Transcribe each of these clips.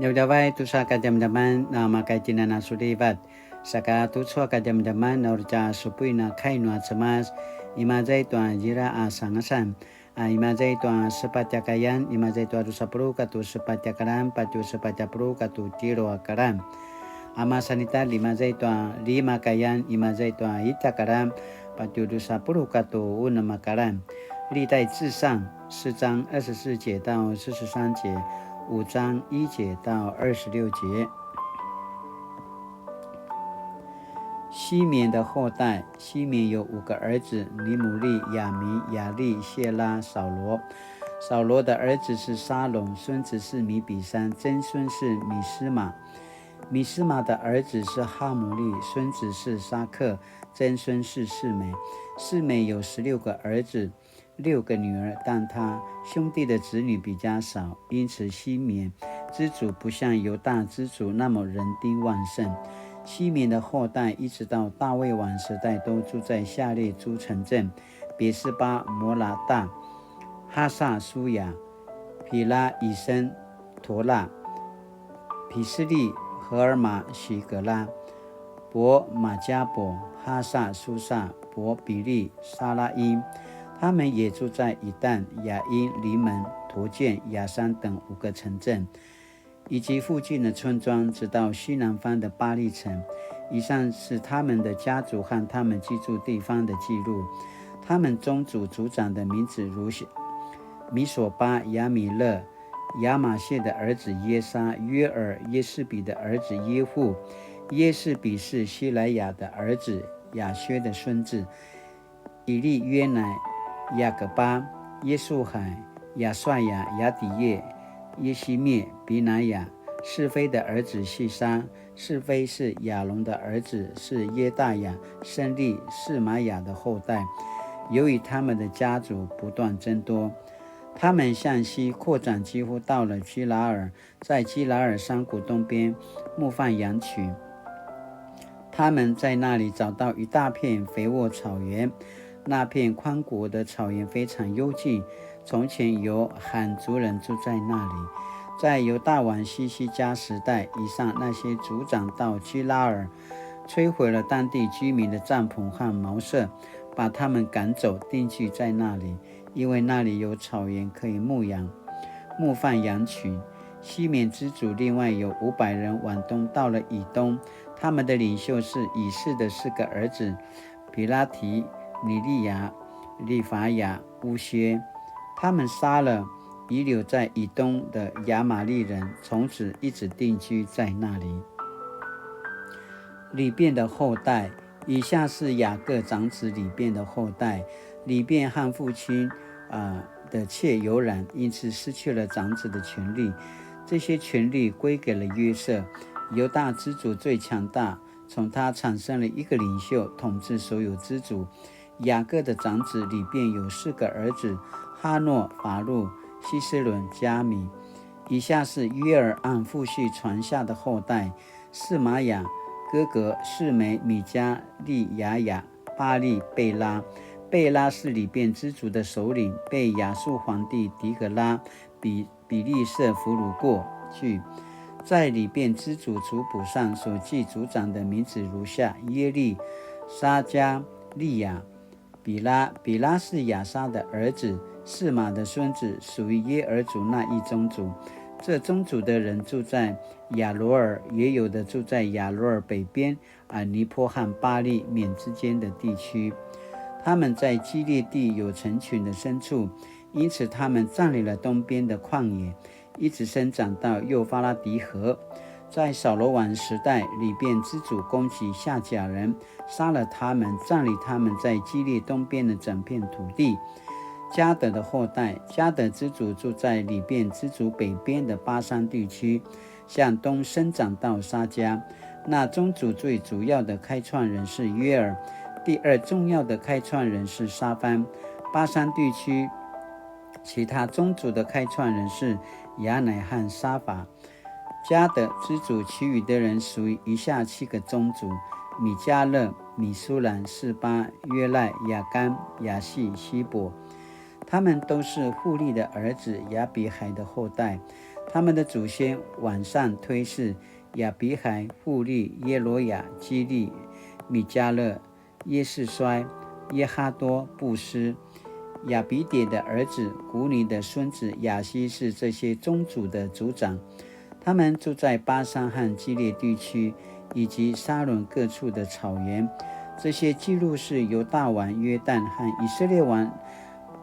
Jauh-jauh tusa kadam-daman nama kaitina na sulibat. Saka tutsua kadam-daman na urja supui na kainua cemas. Imazai tuan jira asangasan. Imazai tuan sepatyakayan. Imazai tuan rusapuru katu sepatyakaran. Patu sepatyapuru katu tiro akaran. Amasanita limazai tuan lima kayan. Imazai tuan itakaran. Patu rusapuru katu unamakaran. 历代至上4章24节到43节，5章1节到26节。西缅的后代，西缅有5个儿子：尼姆利、亚明、亚利、谢拉、扫罗。扫罗的儿子是沙龙，孙子是米比山，曾孙是米斯玛。米斯玛的儿子是哈姆利，孙子是沙克，曾孙是示每。示每有16个儿子，6个女儿，但他兄弟的子女比较少，因此西缅之族不像犹大之族那么人丁旺盛。西缅的后代一直到大卫王时代都住在下列诸城镇：别是巴、摩拉大、哈萨舒雅、皮拉、以森、陀拉、皮斯利、荷尔玛、许格拉、伯马加伯、哈萨苏萨、伯比利、沙拉因。他们也住在以旦、雅因、黎门、陀建、雅山等5个城镇，以及附近的村庄，直到西南方的巴利城。以上是他们的家族和他们居住地方的记录。他们宗族族长的名字如下：米索巴、亚米勒、亚玛谢的儿子耶沙、约尔、耶士比的儿子耶户。耶士比是希莱亚的儿子，亚薛的孙子。以利约乃、雅各巴、耶稣海、亚帅亚、雅底叶、耶西灭、比拿雅。是非的儿子细沙，是非是亚龙的儿子，是耶大雅、申利、示玛雅的后代。由于他们的家族不断增多，他们向西扩展，几乎到了基拉尔，在基拉尔山谷东边牧放羊群。他们在那里找到一大片肥沃草原，那片宽广的草原非常幽静。从前有罕族人住在那里。在犹大王西西家时代以上，那些族长到基拉尔，摧毁了当地居民的帐篷和茅舍，把他们赶走，定居在那里，因为那里有草原可以牧放羊群。西缅之族另外有500人往东到了以东，他们的领袖是以示的4个儿子：比拉提、尼利亚、利法亚、乌薛。他们杀了遗留在以东的亚玛利人，从此一直定居在那里。里便的后代，以下是雅各长子里便的后代。里便和父亲的妾有染，因此失去了长子的权利，这些权利归给了约瑟。犹大之族最强大，从他产生了一个领袖，统治所有之族。雅各的长子里便有4个儿子：哈诺、法路、希斯伦、加米。以下是约尔按父系传下的后代：示玛雅、哥格、示每、米迦、利雅雅、巴利、贝拉。贝拉是里便之族的首领，被亚述皇帝狄格拉比利色俘虏过去。在里便之族族谱上所记族长的名字如下：耶利、沙加、利亚、比拉是亚沙的儿子，示玛的孙子，属于耶尔族那一宗族。这宗族的人住在亚罗尔，也有的住在亚罗尔北边尼坡和巴利缅之间的地区。他们在基列地有成群的牲畜，因此他们占领了东边的旷野，一直生长到幼发拉底河。在扫罗王时代，里便之主攻击夏甲人，杀了他们，占领他们在基列东边的整片土地。迦得的后代，迦得之主住在里便之族北边的巴山地区，向东生长到沙迦。那宗族最主要的开创人是约尔，第2重要的开创人是沙番。巴山地区其他宗族的开创人是亚乃和沙法。迦得之族其余的人属于以下7个宗族：米迦勒、米苏兰、示巴、约赖、亚干、亚细、希伯。他们都是户利的儿子亚比海的后代。他们的祖先往上推是亚比海、户利、耶罗亚、基利、米迦勒、耶士衰、耶哈多、布斯。亚比迭的儿子古尼的孙子亚西是这些宗族的族长，他们住在巴珊和基列地区以及沙伦各处的草原。这些记录是犹大王约旦和以色列王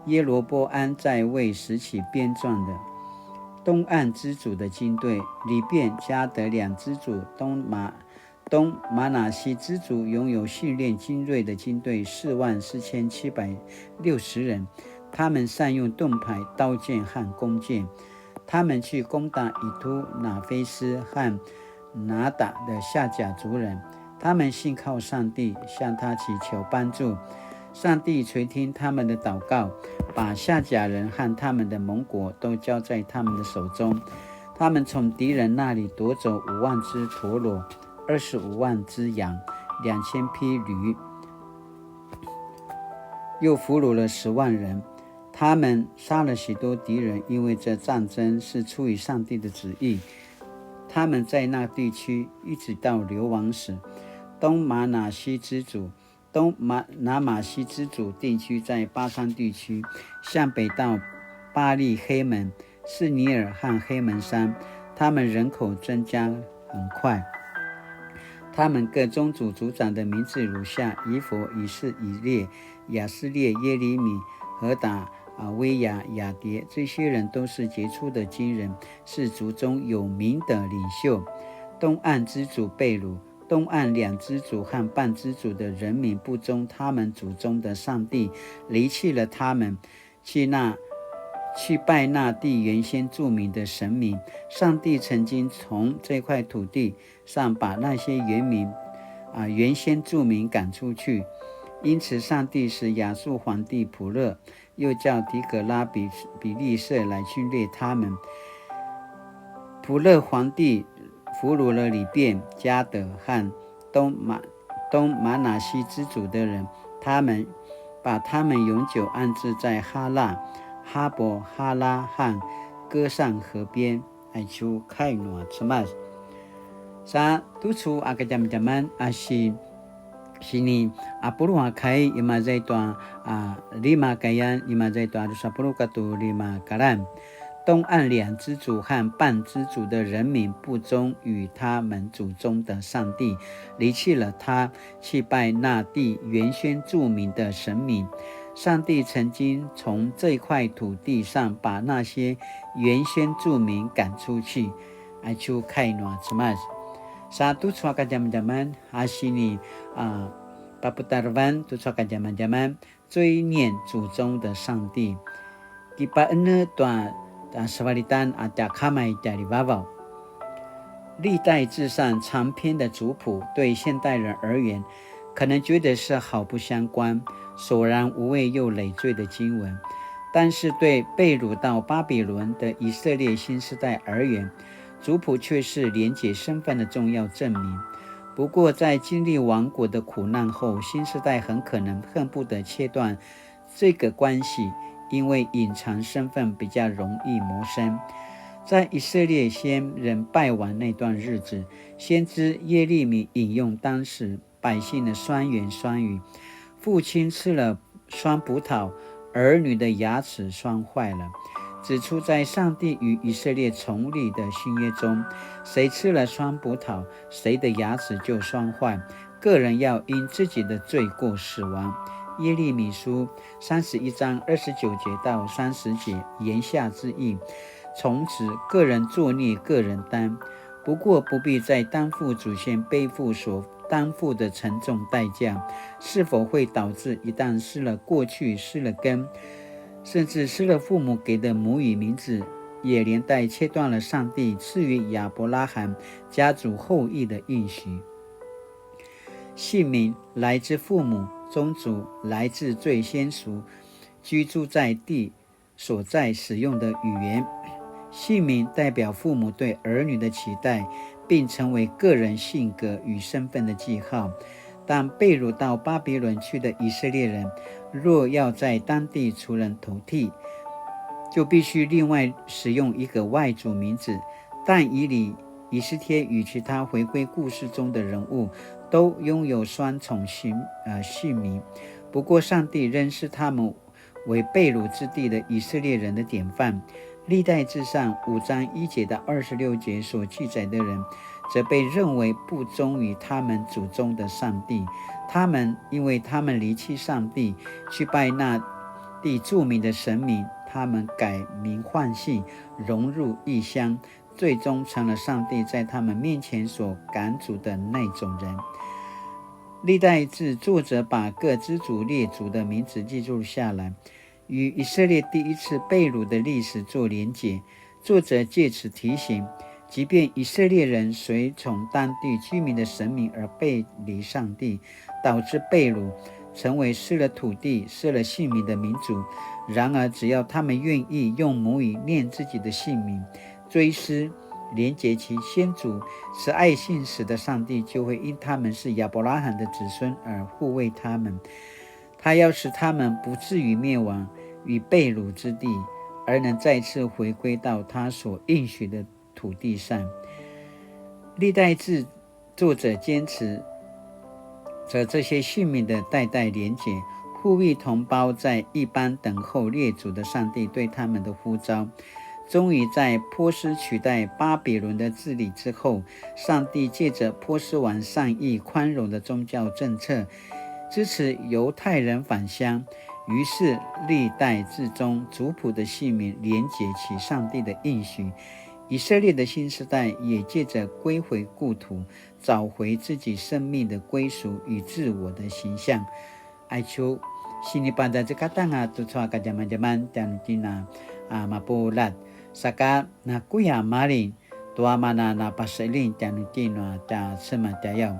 耶罗波安在位时期编撰的。东岸支族的军队，里便、加得两支族，东马拿西支族拥有训练精锐的军队44760人，他们善用盾牌、刀剑和弓箭。他们去攻打以突拿菲斯和拿打的夏甲族人，他们信靠上帝，向他祈求帮助。上帝垂听他们的祷告，把夏甲人和他们的盟国都交在他们的手中。他们从敌人那里夺走5万只驼骡、25万只羊、2000匹驴，又俘虏了10万人。他们杀了许多敌人，因为这战争是出于上帝的旨意。他们在那地区一直到流亡时。东马拿西支族定居在巴珊地区，向北到巴利黑门、士尼尔和黑门山。他们人口增加很快。他们各宗族族长的名字如下：以弗、以士、以列、亚斯列、耶利米、何达、威亚、雅迭。这些人都是杰出的军人，是族中有名的领袖。东岸之族被掳，东岸2支族和半支族的人民不忠他们祖宗的上帝，离弃了他们，去拜那地原先著名的神明。上帝曾经从这块土地上把那些原先著名赶出去，因此上帝使亚述皇帝普勒又叫提格拉比利色来侵略他们。普勒皇帝俘虏了里便、加得和东马拿西支族的人，把他们永久安置在哈拉、哈伯、哈拉和歌善河边。爱求开暖什么？sa tuchu jaman sini 10 kai 5 zaitun 5 kayan 5 zaitun 10 katu 5 karan。东岸2支族和半支族的人民不忠于他们祖宗的上帝，离弃了他，去拜那地原先著名的神明。上帝曾经从这块土地上把那些原先著名赶出去。爱去开暖什么？Satu suaka zaman-zaman asini paputarvan tu suaka zaman-zaman 追念祖宗的上帝。Kipaene tua Savalitan ada kamai dari bawah。历代至上长篇的族谱对现代人而言，可能觉得是毫不相关、索然无味又累赘的经文，但是对被掳到巴比伦的以色列新世代而言，族谱却是连结身份的重要证明。不过，在经历亡国的苦难后，新世代很可能恨不得切断这个关系，因为隐藏身份比较容易谋生。在以色列先人败亡那段日子，先知耶利米引用当时百姓的酸言酸语：父亲吃了酸葡萄，儿女的牙齿酸坏了。指出在上帝与以色列重立的新约中，谁吃了酸葡萄，谁的牙齿就酸坏，个人要因自己的罪过死亡。耶利米书31章29节到30节，言下之意，从此个人作孽个人担，不过不必再担负祖先背负所担负的沉重代价。是否会导致一旦失了过去，失了根，甚至失了父母给的母语名字，也连带切断了上帝赐予亚伯拉罕家族后裔的应许。姓名来自父母，宗族来自最先熟居住在地所在使用的语言。姓名代表父母对儿女的期待，并成为个人性格与身份的记号。但被掳到巴比伦去的以色列人，若要在当地出人头地，就必须另外使用一个外族名字。但以理、以斯帖与其他回归故事中的人物都拥有双重姓名，不过上帝仍视他们为被掳之地的以色列人的典范。历代志上5章1节到26节所记载的人，则被认为不忠于他们祖宗的上帝。因为他们离弃上帝，去拜那地著名的神明，他们改名换姓，融入异乡，最终成了上帝在他们面前所赶逐的那种人。历代志作者把各支族列祖的名字记录下来，与以色列第一次被掳的历史做连结。作者借此提醒，即便以色列人随从当地居民的神明而背离上帝，导致被掳，成为失了土地、失了姓名的民族，然而只要他们愿意用母语念自己的姓名，追思连结其先祖，是爱信使的上帝就会因他们是亚伯拉罕的子孙而护卫他们。他要使他们不至于灭亡与被掳之地，而能再次回归到他所应许的土地上。历代志作者坚持着这些姓名的代代连结，呼吁同胞在一般等候列祖的上帝对他们的呼召。终于在波斯取代巴比伦的治理之后，上帝借着波斯王善意宽容的宗教政策，支持犹太人返乡，于是历代志中族谱的姓名连结起上帝的应许。以色列的新时代也借着归回故土，找回自己生命的归属与自我的形象。哀求sini pada zekatan tu tsua ka jaman-jaman dan tina mapulat saka na kuya marin tua mana na paselin dan tina ta sematayau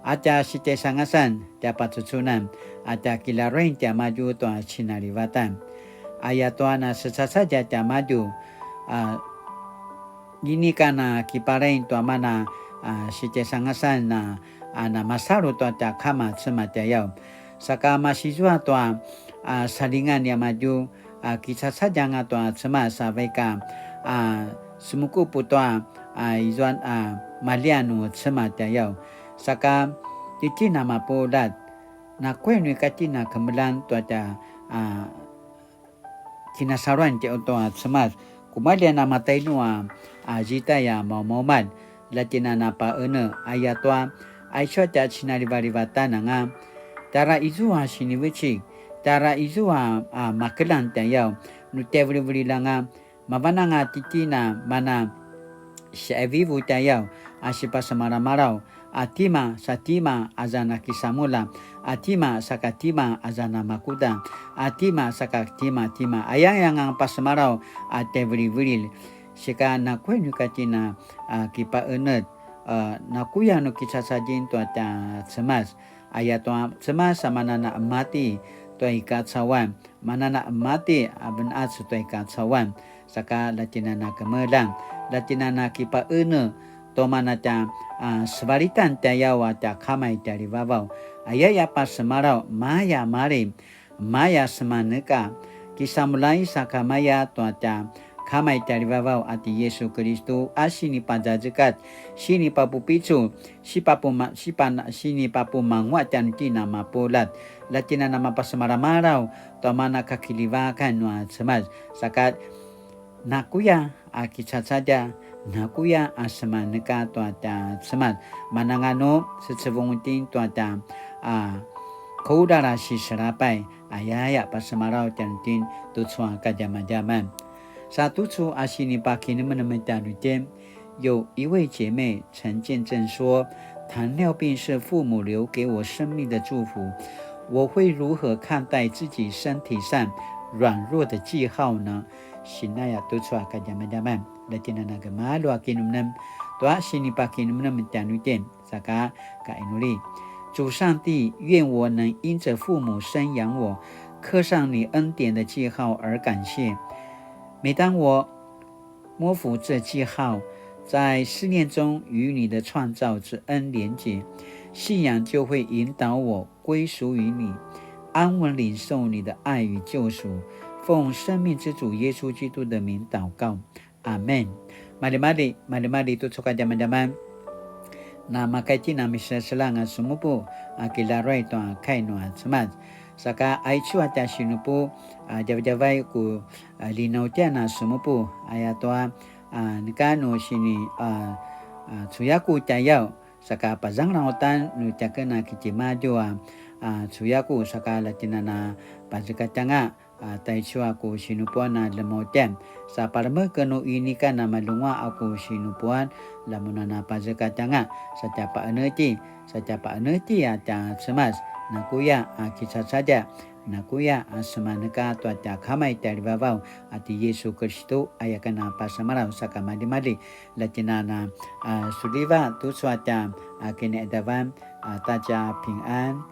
ada site sangasan dapat susunan ada kilarin dia maju tua cinalivatan ayat tua na sesaja dia maju ini kana kiparain tua mana site sangasan na masaru tua ta kama sematayau saka mahasiswa tua salingan yang maju kisah saja tua cema sabaika semuku putua izuan malianu cema tayau saka titi nama podat na kwenu katina kemelan tua ta kinasaruan dia tua cema kumalian nama tainua jita ya Muhammad latina napa ayat tua Aisyah ta cinalibari-bata nanga tara izua sini wecik tara izua makelan tayau nutevri langa mabananga titina mana syavivu tayau asipa samara-marau atima satima azana kisamula atima sakatima azana makuda atima sakatima ayang pasamarau atevri sika na kwenu katina kipa enet na kuya no kisah sajin tua ta cemas ayat tua cemas sama nana mati tua ikat sawan mana nak mati aben asu tua ikat sawan saka latina na kemelang latina na kipa ene to mana ta sebalitan tayawa ta kamai dari babau ayaya pas semarau maya mari maya semaneka kisah mulai saka maya tua ta kamai dari babau ati Yesus Kristus asini pajajakat sini papu picu sini papu mangwa dan tina mapolat latina nama pasmara-marau to mana kakilivakan wa semas sakat nakuya akisah saja nakuya asma neka to ta semas manangano sesebungutin to ta kaudara si serapai ayaya pasmarau dan tin tu tsua kajaman-jaman satu处asini paki nemen dan rutin， 有一位姐妹曾见证说，糖尿病是父母留给我生命的祝福，我会如何看待自己身体上软弱的记号呢？Sina ya tu tsua ka jaman-jaman latina na gemalu akinum tua sini paki nemen dan rutin saka ka inuli， 主上帝，愿我能因着父母生养我，刻上你恩典的记号而感谢。每当我摸符这记号，在思念中与你的创造之恩连结，信仰就会引导我归属于你，安稳领受你的爱与救赎，奉生命之主耶稣基督的名祷告，阿门。Mari tu suka zaman-zaman na makaiti na misasalang sumupo kilaroy to kaino samat saka ay chuata sinupo javai ku linaw tia na sumupo ayato nikano sini tsuyaku tayaw saka pazang rangotan nu tiakena kitimado tsuyaku saka latina na pazikatanga taiswa aku sinupuan na lamotian sa parma kanu ini kan na malunga aku sinupuan lamuna na pazikatanga sa tiapa enerti ata semas nakuya kisah saja nakuya semanaka tu ata kamai taribabau ati Yesus Kristus ayakan apa samarau saka mali latina na suliva tu suata kene davam taja ping an